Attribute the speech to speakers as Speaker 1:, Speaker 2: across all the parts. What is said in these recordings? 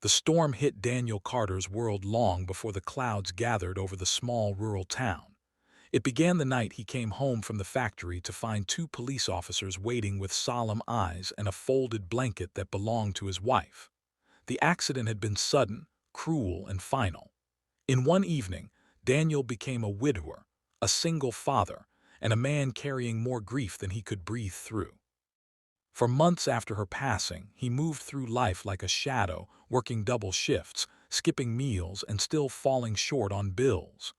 Speaker 1: The storm hit Daniel Carter's world long before the clouds gathered over the small rural town. It began the night he came home from the factory to find two police officers waiting with solemn eyes and a folded blanket that belonged to his wife. The accident had been sudden, cruel, and final. In one evening, Daniel became a widower, a single father, and a man carrying more grief than he could breathe through. For months after her passing, he moved through life like a shadow, working double shifts, skipping meals, and still falling short on bills.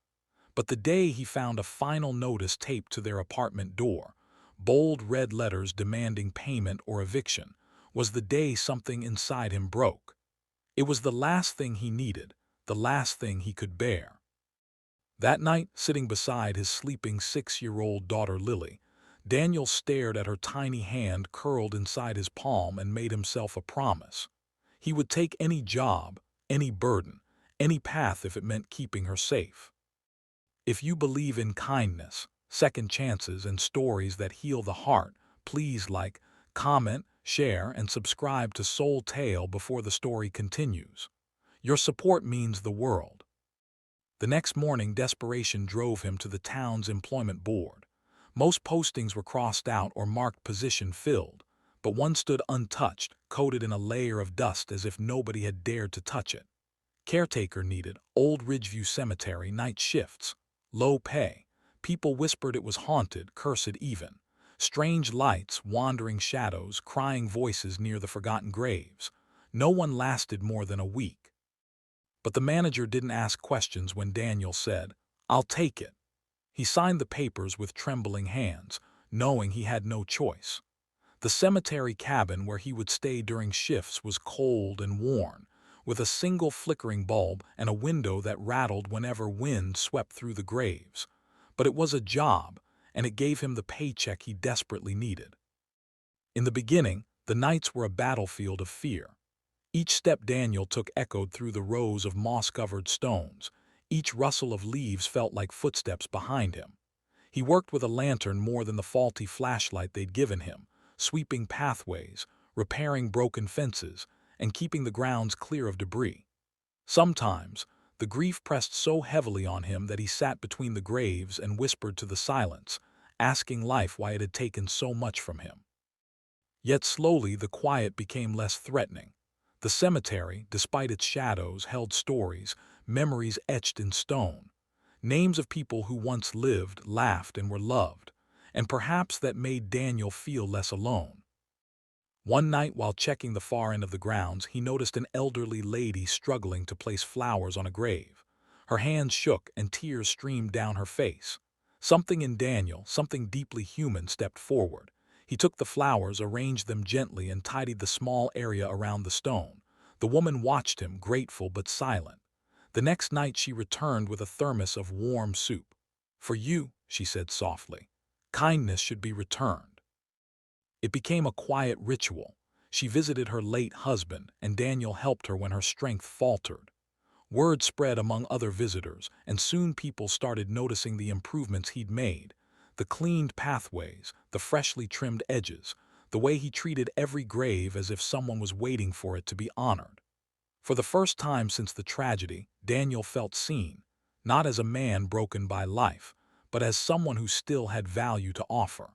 Speaker 1: But the day he found a final notice taped to their apartment door, bold red letters demanding payment or eviction, was the day something inside him broke. It was the last thing he needed, the last thing he could bear. That night, sitting beside his sleeping 6-year-old daughter Lily, Daniel stared at her tiny hand curled inside his palm and made himself a promise. He would take any job, any burden, any path if it meant keeping her safe. If you believe in kindness, second chances, and stories that heal the heart, please like, comment, share, and subscribe to Soul Tale before the story continues. Your support means the world. The next morning, desperation drove him to the town's employment board. Most postings were crossed out or marked position filled, but one stood untouched, coated in a layer of dust as if nobody had dared to touch it. Caretaker needed, Old Ridgeview Cemetery, night shifts. Low pay. People whispered it was haunted, cursed even. Strange lights, wandering shadows, crying voices near the forgotten graves. No one lasted more than a week. But the manager didn't ask questions when Daniel said, "I'll take it." He signed the papers with trembling hands, knowing he had no choice. The cemetery cabin where he would stay during shifts was cold and worn, with a single flickering bulb and a window that rattled whenever wind swept through the graves. But it was a job, and it gave him the paycheck he desperately needed. In the beginning, the nights were a battlefield of fear. Each step Daniel took echoed through the rows of moss-covered stones. Each rustle of leaves felt like footsteps behind him. He worked with a lantern more than the faulty flashlight they'd given him, sweeping pathways, repairing broken fences, and keeping the grounds clear of debris. Sometimes, the grief pressed so heavily on him that he sat between the graves and whispered to the silence, asking life why it had taken so much from him. Yet slowly the quiet became less threatening. The cemetery, despite its shadows, held stories, memories etched in stone, names of people who once lived, laughed, and were loved, and perhaps that made Daniel feel less alone. One night while checking the far end of the grounds, he noticed an elderly lady struggling to place flowers on a grave. Her hands shook and tears streamed down her face. Something in Daniel, something deeply human, stepped forward. He took the flowers, arranged them gently, and tidied the small area around the stone. The woman watched him, grateful but silent. The next night she returned with a thermos of warm soup. "For you," she said softly. "Kindness should be returned." It became a quiet ritual. She visited her late husband, and Daniel helped her when her strength faltered. Word spread among other visitors, and soon people started noticing the improvements he'd made. The cleaned pathways, the freshly trimmed edges, the way he treated every grave as if someone was waiting for it to be honored. For the first time since the tragedy, Daniel felt seen, not as a man broken by life, but as someone who still had value to offer.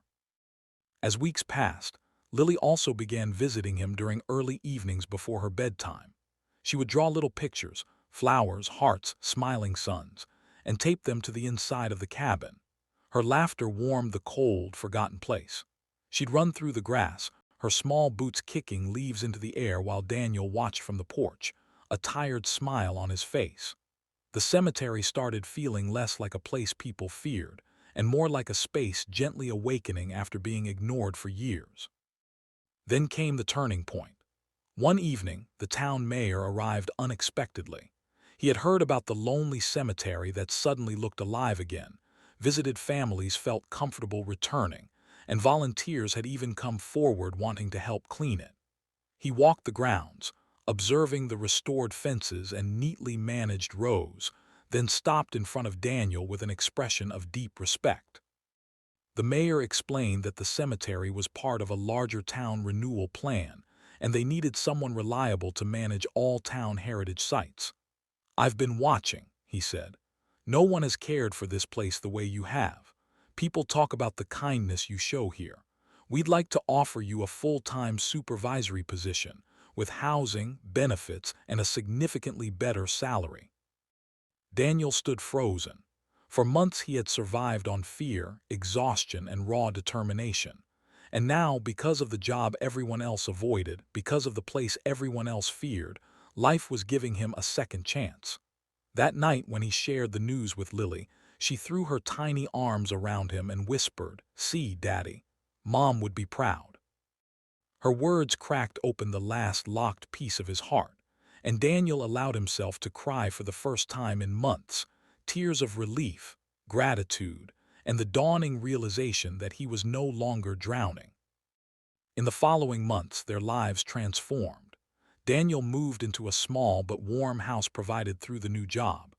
Speaker 1: As weeks passed, Lily also began visiting him during early evenings before her bedtime. She would draw little pictures, flowers, hearts, smiling suns, and tape them to the inside of the cabin. Her laughter warmed the cold, forgotten place. She'd run through the grass, her small boots kicking leaves into the air while Daniel watched from the porch, a tired smile on his face. The cemetery started feeling less like a place people feared, and more like a space gently awakening after being ignored for years. Then came the turning point. One evening, the town mayor arrived unexpectedly. He had heard about the lonely cemetery that suddenly looked alive again. Visited families felt comfortable returning, and volunteers had even come forward wanting to help clean it. He walked the grounds, observing the restored fences and neatly managed rows, then stopped in front of Daniel with an expression of deep respect. The mayor explained that the cemetery was part of a larger town renewal plan, and they needed someone reliable to manage all town heritage sites. "I've been watching," he said. "No one has cared for this place the way you have. People talk about the kindness you show here. We'd like to offer you a full-time supervisory position with housing, benefits, and a significantly better salary." Daniel stood frozen. For months he had survived on fear, exhaustion, and raw determination. And now, because of the job everyone else avoided, because of the place everyone else feared, life was giving him a second chance. That night when he shared the news with Lily, she threw her tiny arms around him and whispered, "See, Daddy, Mom would be proud." Her words cracked open the last locked piece of his heart, and Daniel allowed himself to cry for the first time in months, tears of relief, gratitude, and the dawning realization that he was no longer drowning. In the following months, their lives transformed. Daniel moved into a small but warm house provided through the new job.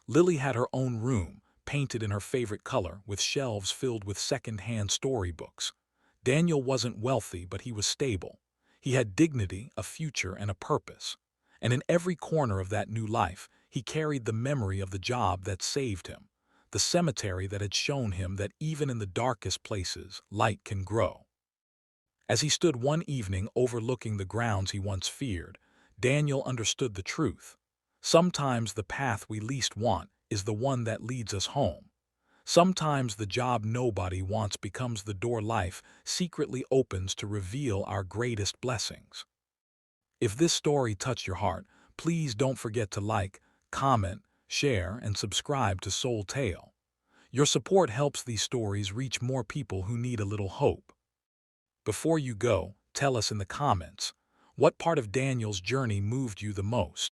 Speaker 1: Lily had her own room, painted in her favorite color, with shelves filled with second-hand storybooks. Daniel wasn't wealthy, but he was stable. He had dignity, a future, and a purpose. And in every corner of that new life, he carried the memory of the job that saved him, the cemetery that had shown him that even in the darkest places, light can grow. As he stood one evening overlooking the grounds he once feared, Daniel understood the truth. Sometimes the path we least want is the one that leads us home. Sometimes the job nobody wants becomes the door life secretly opens to reveal our greatest blessings. If this story touched your heart, please don't forget to like, comment, share, and subscribe to Soul Tale. Your support helps these stories reach more people who need a little hope. Before you go, tell us in the comments, what part of Daniel's journey moved you the most?